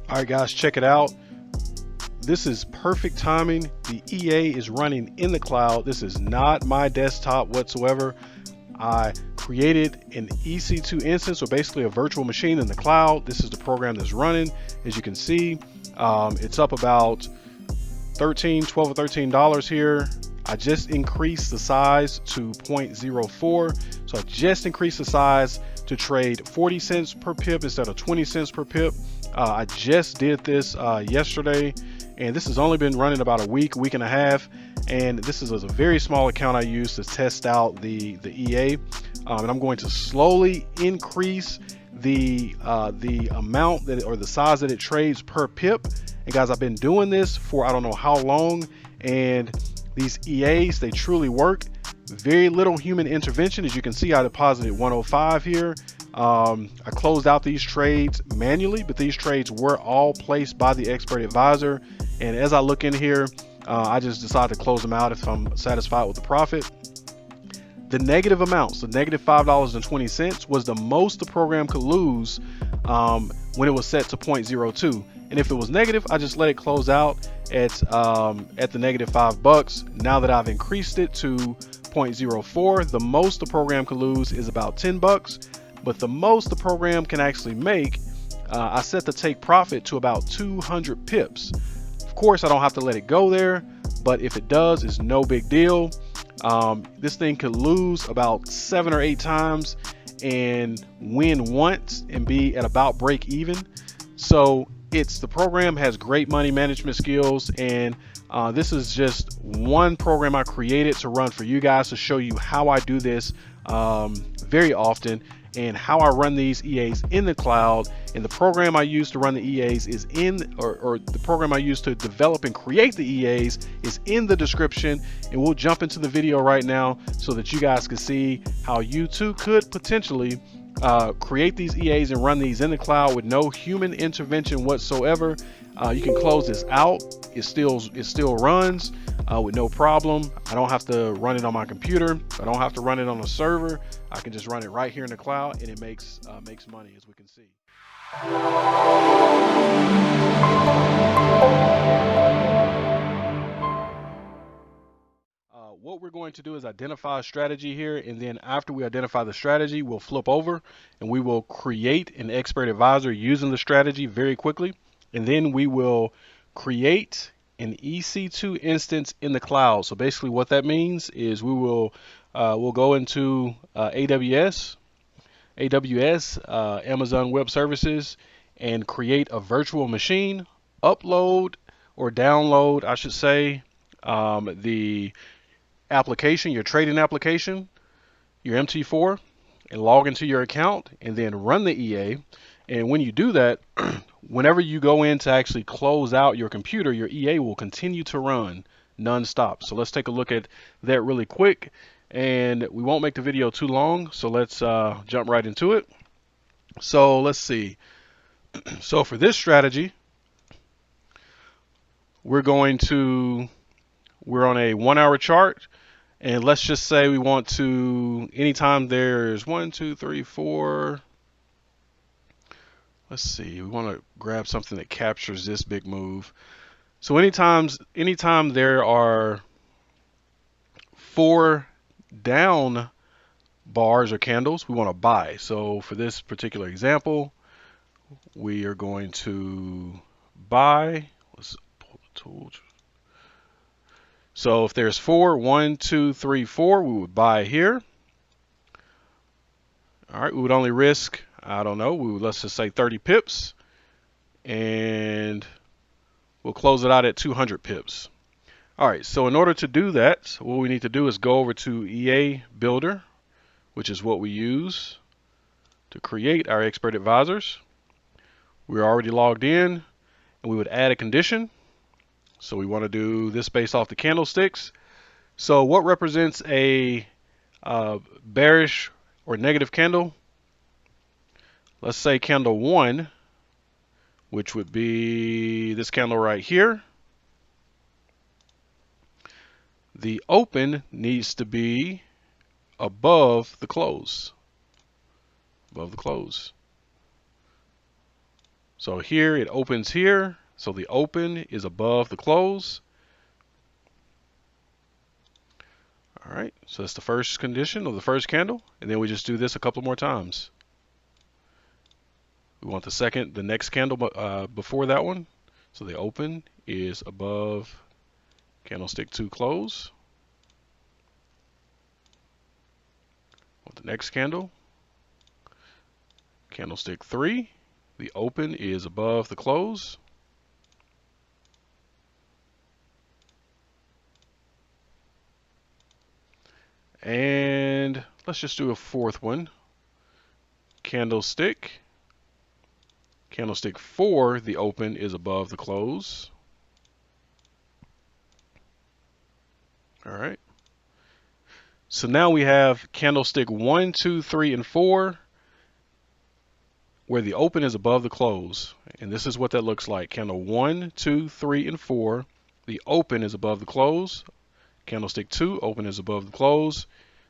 All right, guys, check it out. This is perfect timing. The EA is running in the cloud. This is not my desktop whatsoever. I created an EC2 instance, or basically a virtual machine in the cloud. This is the program that's running. As you can see, it's up about $12 or $13 here. I just increased the size to 0.04. So I just increased the size to trade 40 cents per pip instead of 20 cents per pip. I just did this yesterday, and this has only been running about a week and a half. And this is a very small account I use to test out the EA. And I'm going to slowly increase the amount that, or the size that it trades per pip. And guys, I've been doing this for I don't know how long, and these EAs, they truly work. Very little human intervention. As you can see, I deposited 105 here. I closed out these trades manually, but these trades were all placed by the expert advisor. And as I look in here, I just decided to close them out if I'm satisfied with the profit. The negative amounts, the negative $5.20, was the most the program could lose when it was set to 0.02. And if it was negative, I just let it close out at the negative $5. Now that I've increased it to 0.04, the most the program could lose is about $10. But the most the program can actually make, I set the take profit to about 200 pips. Of course, I don't have to let it go there, but if it does, it's no big deal. This thing could lose about 7 or 8 times and win once and be at about break even. So the program has great money management skills, and this is just one program I created to run for you guys to show you how I do this very often, and how I run these EAs in the cloud. And the program I use to run the EAs is or the program I use to develop and create the EAs is in the description. And we'll jump into the video right now so that you guys can see how you too could potentially create these EAs and run these in the cloud with no human intervention whatsoever. You can close this out. It still runs with no problem. I don't have to run it on my computer. I don't have to run it on a server. I can just run it right here in the cloud, and it makes money, as we can see. What we're going to do is identify a strategy here, and then after we identify the strategy, we'll flip over and we will create an expert advisor using the strategy very quickly. And then we will create an EC2 instance in the cloud. So basically what that means is we'll go into AWS, Amazon Web Services, and create a virtual machine, upload or download, I should say, the application, your trading application, your MT4, and log into your account, and then run the EA. And when you do that, whenever you go in to actually close out your computer, your EA will continue to run non-stop. So let's take a look at that really quick, and we won't make the video too long, so let's jump right into it. So let's see. So for this strategy, we're on a 1 hour chart, and let's just say we want to, anytime there's 1, 2, 3, 4, let's see, we want to grab something that captures this big move. So anytime there are 4 down bars or candles, we want to buy. So for this particular example, we are going to buy. Let's pull the tool. So if there's 4, 1, 2, 3, 4, we would buy here. All right, we would only risk, I don't know, let's just say 30 pips, and we'll close it out at 200 pips. All right, so in order to do that, what we need to do is go over to EA Builder, which is what we use to create our expert advisors. We're already logged in, and we would add a condition. So we want to do this based off the candlesticks. So what represents a bearish or negative candle? Let's say candle 1, which would be this candle right here. The open needs to be above the close. Above the close. So here it opens here. So the open is above the close. All right, so that's the first condition of the first candle. And then we just do this a couple more times. We want the next candle before that one. So the open is above candlestick 2 close. Want the next candle. Candlestick 3. The open is above the close. And let's just do a fourth one. Candlestick 4, the open is above the close. All right. So now we have candlestick 1, 2, 3, and 4, where the open is above the close. And this is what that looks like. Candle 1, 2, 3, and 4, the open is above the close. Candlestick 2, open is above the close.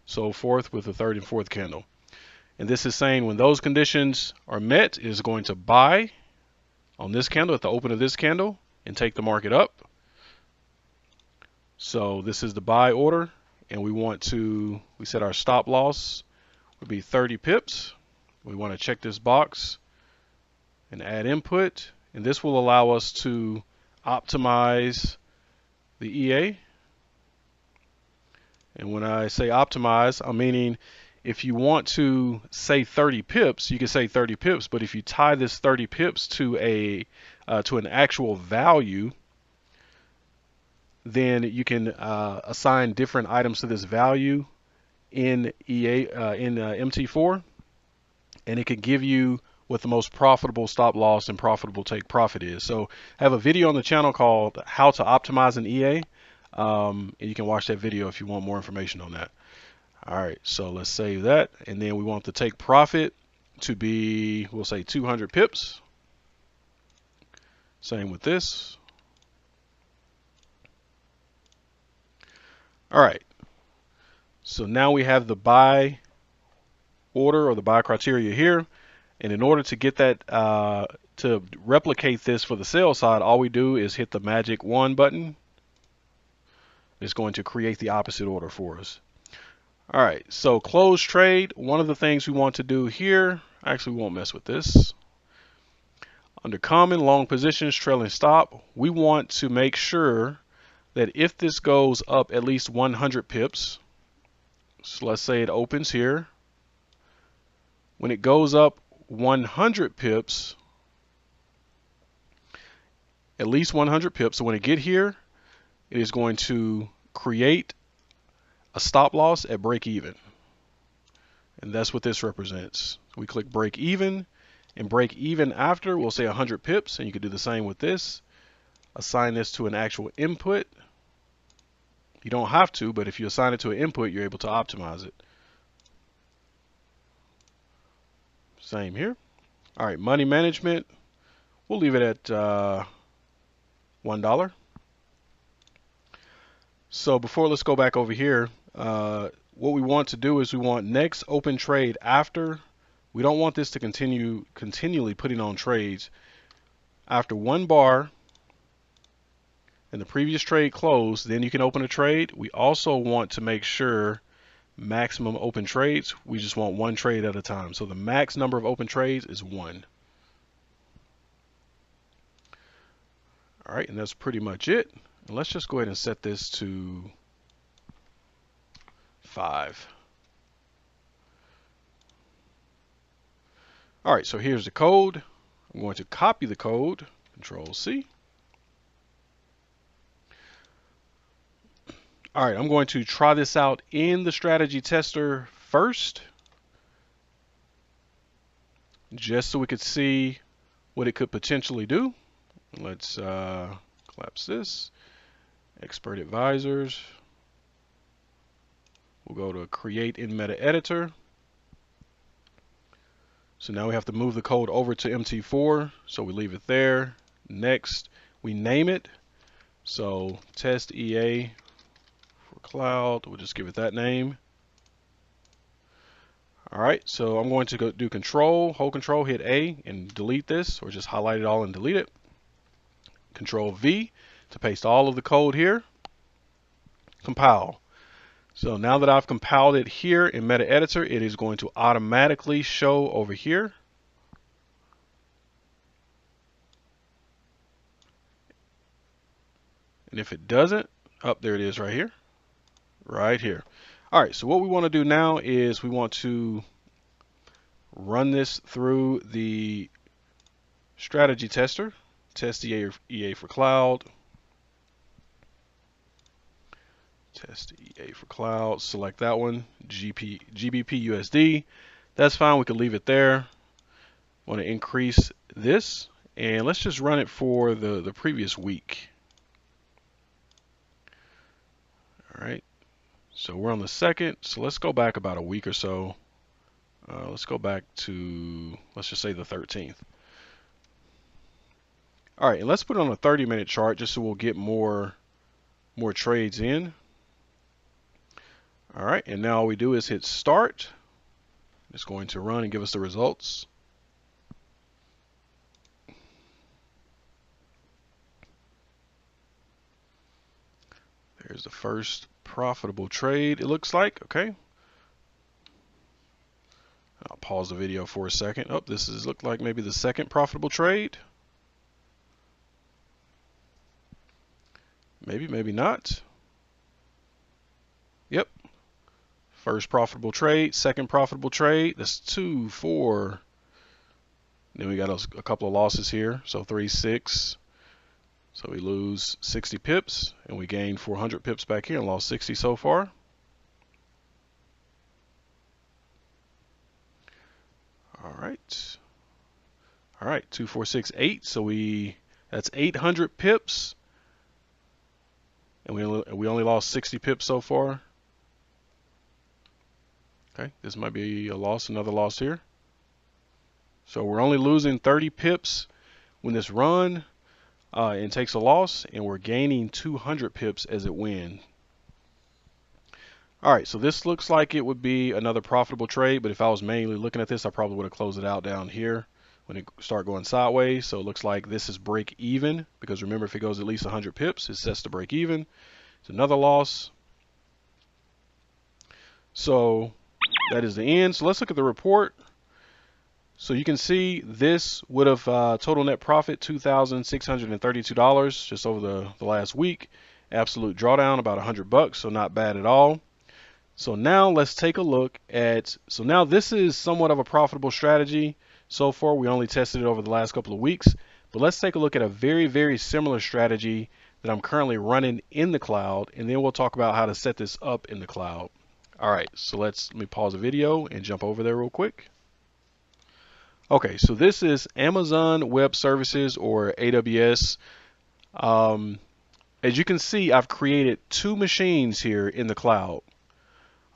So forth with the third and fourth candle. And this is saying when those conditions are met, it is going to buy on this candle at the open of this candle and take the market up. So this is the buy order, and we set our stop loss would be 30 pips. We want to check this box and add input, and this will allow us to optimize the EA. And when I say optimize, I'm meaning if you want to say 30 pips, you can say 30 pips, but if you tie this 30 pips to an actual value, then you can assign different items to this value in MT4, and it can give you what the most profitable stop loss and profitable take profit is. So I have a video on the channel called How to Optimize an EA. And you can watch that video if you want more information on that. All right, so let's save that. And then we want the take profit to be, we'll say 200 pips. Same with this. All right, so now we have the buy order or the buy criteria here. And in order to get that, to replicate this for the sell side, all we do is hit the magic 1 button. It's going to create the opposite order for us. All right, so close trade. One of the things we want to do here, actually we won't mess with this. Under common, long positions, trailing stop, we want to make sure that if this goes up at least 100 pips, so let's say it opens here. When it goes up 100 pips, at least 100 pips, so when it get here, it is going to create a stop loss at break even. And that's what this represents. We click break even, and break even after, we'll say 100 pips, and you can do the same with this. Assign this to an actual input. You don't have to, but if you assign it to an input, you're able to optimize it. Same here. All right, money management, we'll leave it at $1. So before, let's go back over here. What we want to do is we want next open trade after. We don't want this to continually putting on trades. After 1 bar and the previous trade closed, then you can open a trade. We also want to make sure maximum open trades, we just want 1 trade at a time. So the max number of open trades is 1. All right, and that's pretty much it. And let's just go ahead and set this to 5. All right, so here's the code. I'm going to copy the code, Control C. All right, I'm going to try this out in the strategy tester first, just so we could see what it could potentially do. Let's collapse this. Expert Advisors. We'll go to Create in Meta Editor. So now we have to move the code over to MT4. So we leave it there. Next, we name it. So test EA for cloud. We'll just give it that name. All right, so I'm going to go do hold control, hit A and delete this, or just highlight it all and delete it. Control V to paste all of the code here. Compile. So now that I've compiled it here in Meta Editor, it is going to automatically show over here. And if it doesn't, there it is right here. Right here. All right, so what we want to do now is we want to run this through the strategy tester. Test EA for cloud. Test EA for cloud. Select that one. GBP USD. That's fine. We can leave it there. Want to increase this, and let's just run it for the previous week. All right. So we're on the 2nd. So let's go back about a week or so. Let's go back to, let's just say the 13th. All right, and let's put it on a 30-minute chart just so we'll get more trades in. All right, and now all we do is hit start. It's going to run and give us the results. There's the first profitable trade, it looks like. Okay. I'll pause the video for a second. Oh, this is look like maybe the second profitable trade. Maybe, maybe not. Yep. First profitable trade, second profitable trade. That's 2, 4. Then we got a couple of losses here. So 3, 6. So we lose 60 pips, and we gain 400 pips back here and lost 60 so far. All right. All right, 2, 4, 6, 8. So that's 800 pips. And we only lost 60 pips so far. Okay, this might be a loss, another loss here. So we're only losing 30 pips when this run and takes a loss, and we're gaining 200 pips as it wins. All right, so this looks like it would be another profitable trade, but if I was manually looking at this, I probably would have closed it out down here when it start going sideways. So it looks like this is break even, because remember, if it goes at least 100 pips, it sets to break even. It's another loss. So that is the end. So let's look at the report. So you can see this would have total net profit $2,632 just over the last week. Absolute drawdown about $100, so not bad at all. So now let's take a look at, so now this is somewhat of a profitable strategy. So far we only tested it over the last couple of weeks, but let's take a look at a very, very similar strategy that I'm currently running in the cloud, and then we'll talk about how to set this up in the cloud. All right, so let me pause the video and jump over there real quick. Okay, so this is Amazon Web Services, or AWS. As you can see, I've created 2 machines here in the cloud.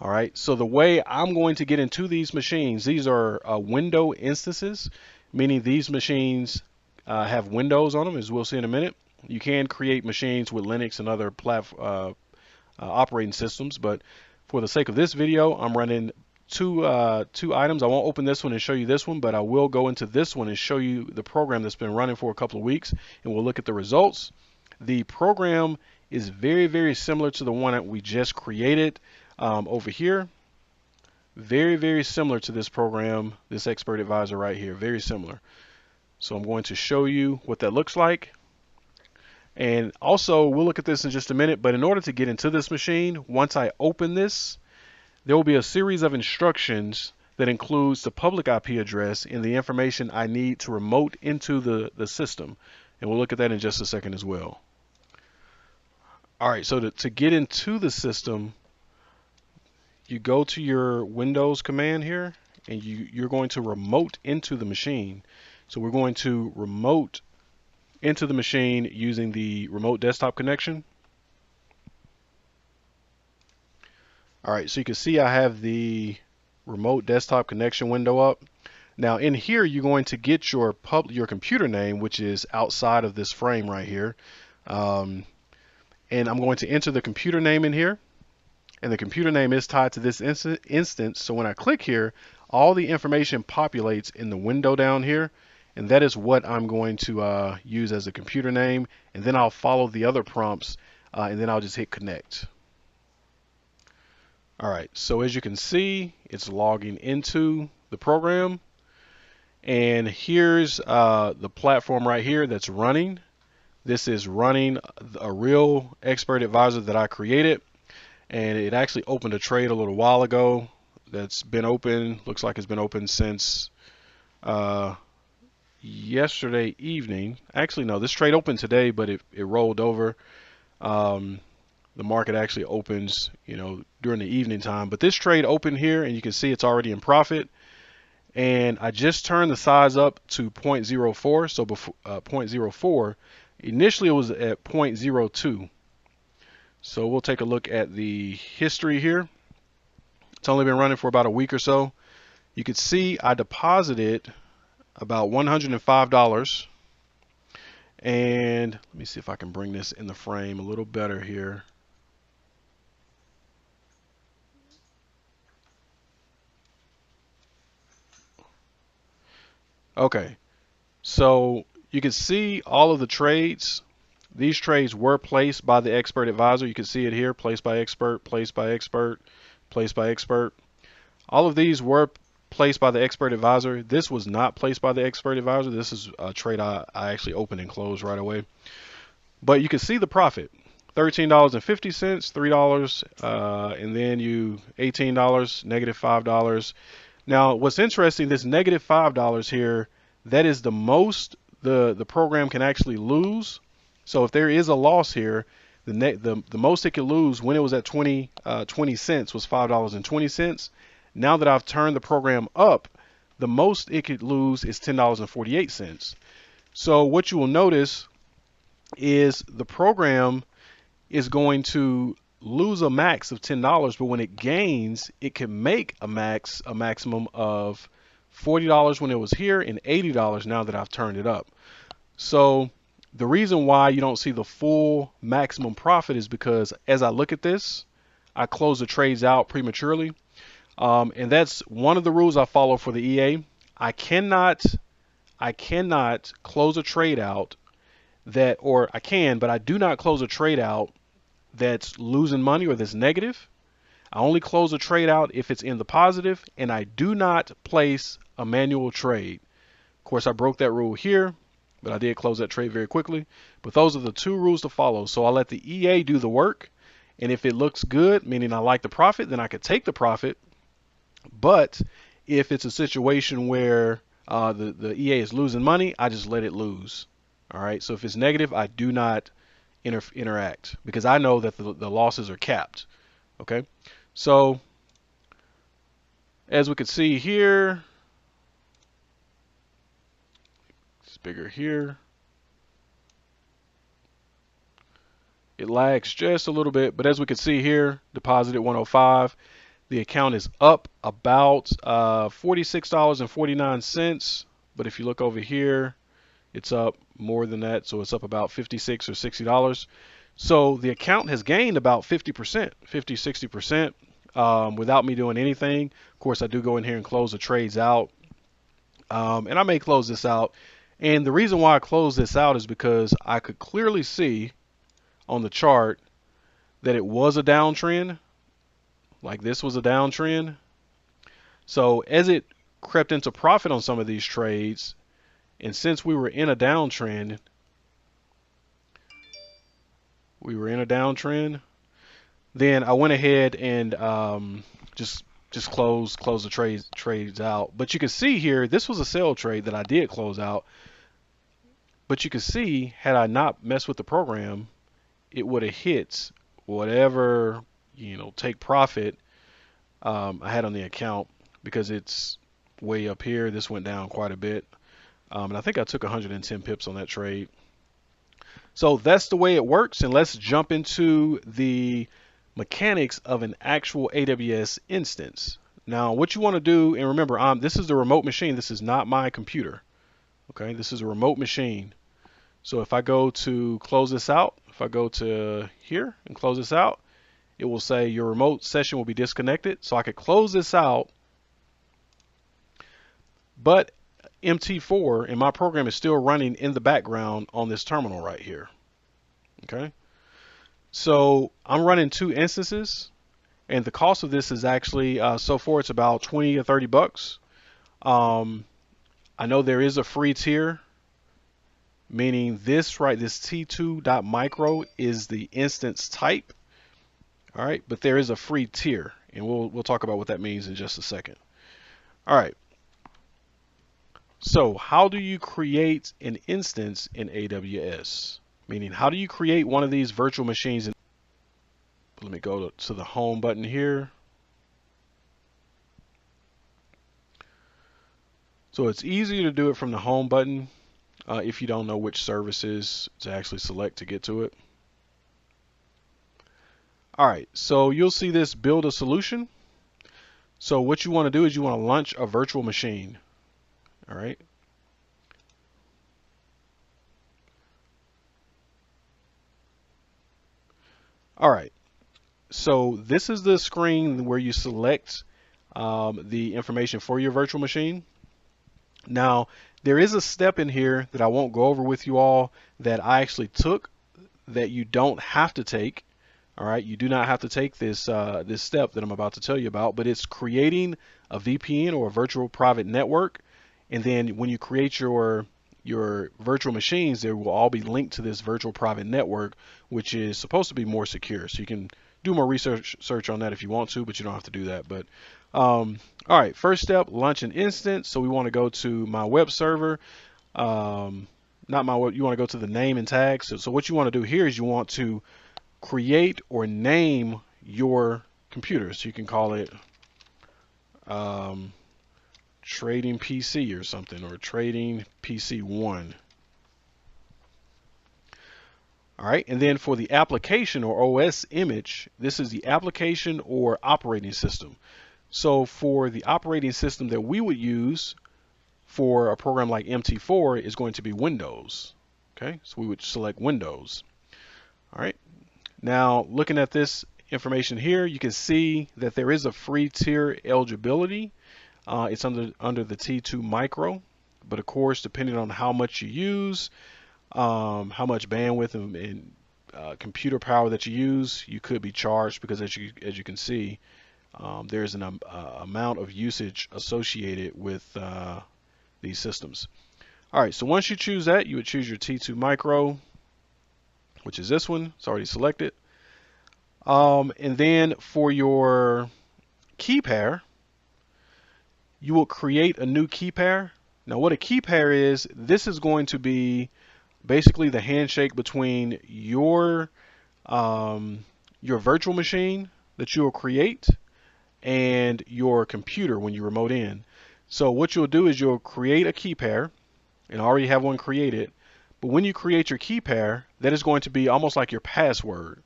All right, so the way I'm going to get into these machines, these are window instances, meaning these machines have windows on them, as we'll see in a minute. You can create machines with Linux and other operating systems, but for the sake of this video, I'm running two items. I won't open this one and show you this one, but I will go into this one and show you the program that's been running for a couple of weeks, and we'll look at the results. The program is very, very similar to the one that we just created over here. Very, very similar to this program, this Expert Advisor right here, very similar. So I'm going to show you what that looks like. And also, we'll look at this in just a minute, but in order to get into this machine, once I open this, there will be a series of instructions that includes the public IP address and the information I need to remote into the system. And we'll look at that in just a second as well. All right, so to get into the system, you go to your Windows command here, and you're going to remote into the machine. So we're going to remote into the machine using the remote desktop connection. All right, so you can see I have the remote desktop connection window up. Now in here, you're going to get your computer name, which is outside of this frame right here. And I'm going to enter the computer name in here. And the computer name is tied to this instance. So when I click here, all the information populates in the window down here, and that is what I'm going to use as a computer name, and then I'll follow the other prompts, and then I'll just hit connect. All right, so as you can see, it's logging into the program, and here's the platform right here that's running. This is running a real expert advisor that I created, and it actually opened a trade a little while ago that's been open. Looks like it's been open since yesterday evening. Actually, no, this trade opened today, but it rolled over. Um, the market actually opens, during the evening time. But this trade opened here, and you can see it's already in profit. And I just turned the size up to 0.04. So before 0.04, initially it was at 0.02. So we'll take a look at the history here. It's only been running for about a week or so. You can see I deposited about $105. And let me see if I can bring this in the frame a little better here. Okay, so you can see all of the trades. These trades were placed by the expert advisor. You can see it here, placed by expert, placed by expert, placed by expert. All of these were placed by the expert advisor. This was not placed by the expert advisor. This is a trade I actually opened and closed right away. But you can see the profit. $13.50, $3, and then you $18, negative $5. Now, what's interesting, this negative $5 here, that is the most the program can actually lose. So if there is a loss here, the most it could lose when it was at 20 cents was $5.20. Now that I've turned the program up, the most it could lose is $10.48. So what you will notice is the program is going to lose a max of $10, but when it gains, it can make a maximum of $40 when it was here and $80 now that I've turned it up. So the reason why you don't see the full maximum profit is because as I look at this, I close the trades out prematurely. And that's one of the rules I follow for the EA. I cannot close a trade out or I can, but I do not close a trade out that's losing money or that's negative. I only close a trade out if it's in the positive, and I do not place a manual trade. Of course, I broke that rule here, but I did close that trade very quickly. But those are the two rules to follow. So I'll let the EA do the work, and if it looks good, meaning I like the profit, then I could take the profit. But if it's a situation where the EA is losing money, I just let it lose. All right. So if it's negative, I do not interact because I know that the losses are capped. Okay. So as we can see here, it's bigger here. It lags just a little bit, but as we can see here, deposited 105. The account is up about $46.49. But if you look over here, it's up more than that. So it's up about $56 or $60. So the account has gained about 50%, 50, 60% without me doing anything. Of course, I do go in here and close the trades out. And I may close this out. And the reason why I close this out is because I could clearly see on the chart that it was a downtrend. Like this was a downtrend. So as it crept into profit on some of these trades, and since we were in a downtrend, then I went ahead and just close the trades out. But you can see here, this was a sell trade that I did close out. But you can see, had I not messed with the program, it would have hit whatever, take profit I had on the account because it's way up here. This went down quite a bit. And I think I took 110 pips on that trade. So that's the way it works. And let's jump into the mechanics of an actual AWS instance. Now, what you want to do, and remember, this is the remote machine. This is not my computer. Okay, this is a remote machine. So if I go to close this out, if I go to here and close this out, it will say your remote session will be disconnected. So I could close this out but MT4 and my program is still running in the background on this terminal right here. Okay, so I'm running 2 instances, and the cost of this is actually so far it's about 20 or 30 bucks. Um, I know there is a free tier, meaning this T2.micro is the instance type. All right, but there is a free tier, and we'll talk about what that means in just a second. All right. So how do you create an instance in AWS? Meaning, how do you create one of these virtual machines? Let me go to the home button here. So it's easier to do it from the home button if you don't know which services to actually select to get to it. All right, so you'll see this build a solution. So what you want to do is you want to launch a virtual machine. All right. All right. So this is the screen where you select the information for your virtual machine. Now, there is a step in here that I won't go over with you all that I actually took that you don't have to take. All right, you do not have to take this step that I'm about to tell you about, but it's creating a VPN or a virtual private network, and then when you create your virtual machines, they will all be linked to this virtual private network, which is supposed to be more secure. So you can do more research on that if you want to, but you don't have to do that. But all right, first step, launch an instance. So we want to go to my web server. Not my web, you want to go to the name and tags. So what you want to do here is you want to create or name your computer. So you can call it trading PC or something, or trading PC 1. All right, and then for the application or OS image, this is the application or operating system. So for the operating system that we would use for a program like MT4 is going to be Windows. Okay, so we would select Windows. All right, now looking at this information here, you can see that there is a free tier eligibility. It's under the T2 Micro, but of course, depending on how much you use, how much bandwidth and computer power that you use, you could be charged because as you can see, there's an amount of usage associated with these systems. All right, so once you choose that, you would choose your T2 Micro, which is this one. It's already selected. And then for your key pair, you will create a new key pair. Now what a key pair is, this is going to be basically the handshake between your virtual machine that you will create and your computer when you remote in. So what you'll do is you'll create a key pair, and I already have one created, but when you create your key pair, that is going to be almost like your password.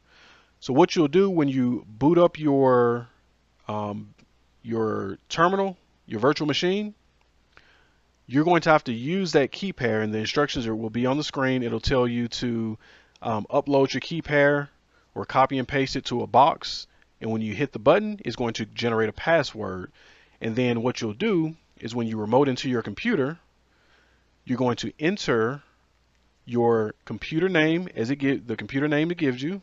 So what you'll do when you boot up your terminal, your virtual machine, you're going to have to use that key pair, and the instructions will be on the screen. It'll tell you to upload your key pair or copy and paste it to a box, and when you hit the button, it's going to generate a password. And then what you'll do is when you remote into your computer, you're going to enter your computer name as the computer name it gives you,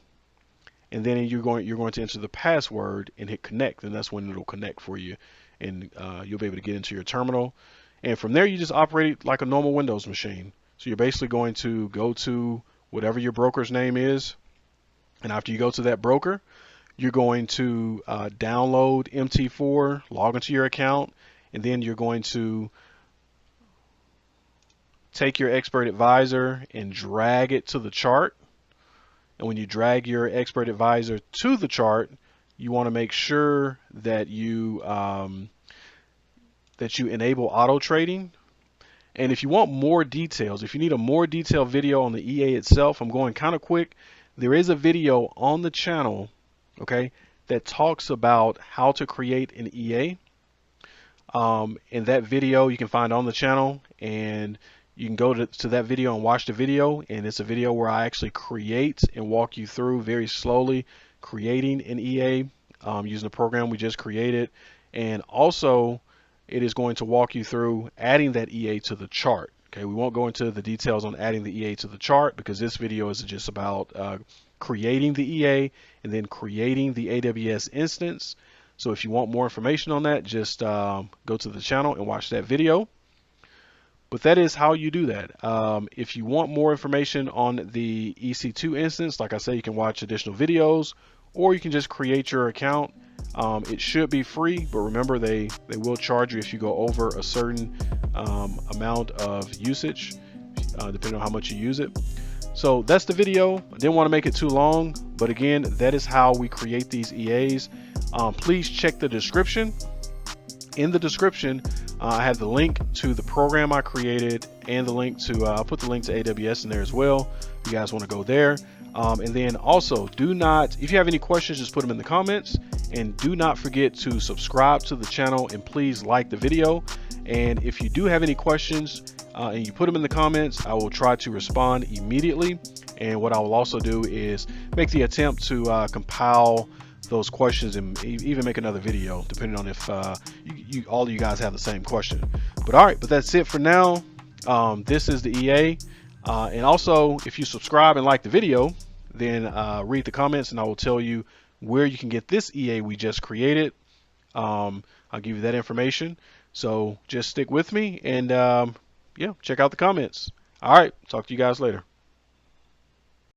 and then you're going to enter the password and hit connect, and that's when it'll connect for you, and you'll be able to get into your terminal. And from there, you just operate it like a normal Windows machine. So you're basically going to go to whatever your broker's name is, and after you go to that broker, you're going to download MT4, log into your account, and then you're going to take your expert advisor and drag it to the chart. And when you drag your expert advisor to the chart, you want to make sure that you enable auto trading. And if you want more details, if you need a more detailed video on the EA itself, I'm going kind of quick. There is a video on the channel, okay, that talks about how to create an EA. In that video you can find on the channel, and you can go to that video and watch the video, and it's a video where I actually create and walk you through very slowly creating an EA using the program we just created. And also it is going to walk you through adding that EA to the chart. Okay, we won't go into the details on adding the EA to the chart because this video is just about creating the EA and then creating the AWS instance. So if you want more information on that, just go to the channel and watch that video. But that is how you do that. If you want more information on the EC2 instance, like I said, you can watch additional videos or you can just create your account. It should be free, but remember they will charge you if you go over a certain amount of usage, depending on how much you use it. So that's the video. I didn't want to make it too long, but again, that is how we create these EAs. Please check the description. In the description, I have the link to the program I created and the link to, I'll put the link to AWS in there as well. If you guys want to go there. And then also do not, if you have any questions, just put them in the comments, and do not forget to subscribe to the channel and please like the video. And if you do have any questions and you put them in the comments, I will try to respond immediately. And what I will also do is make the attempt to compile those questions and even make another video depending on if all of you guys have the same question. But all right, but that's it for now. This is the EA, and also if you subscribe and like the video, then read the comments and I will tell you where you can get this EA we just created. I'll give you that information, so just stick with me and yeah, check out the comments. All right, talk to you guys later.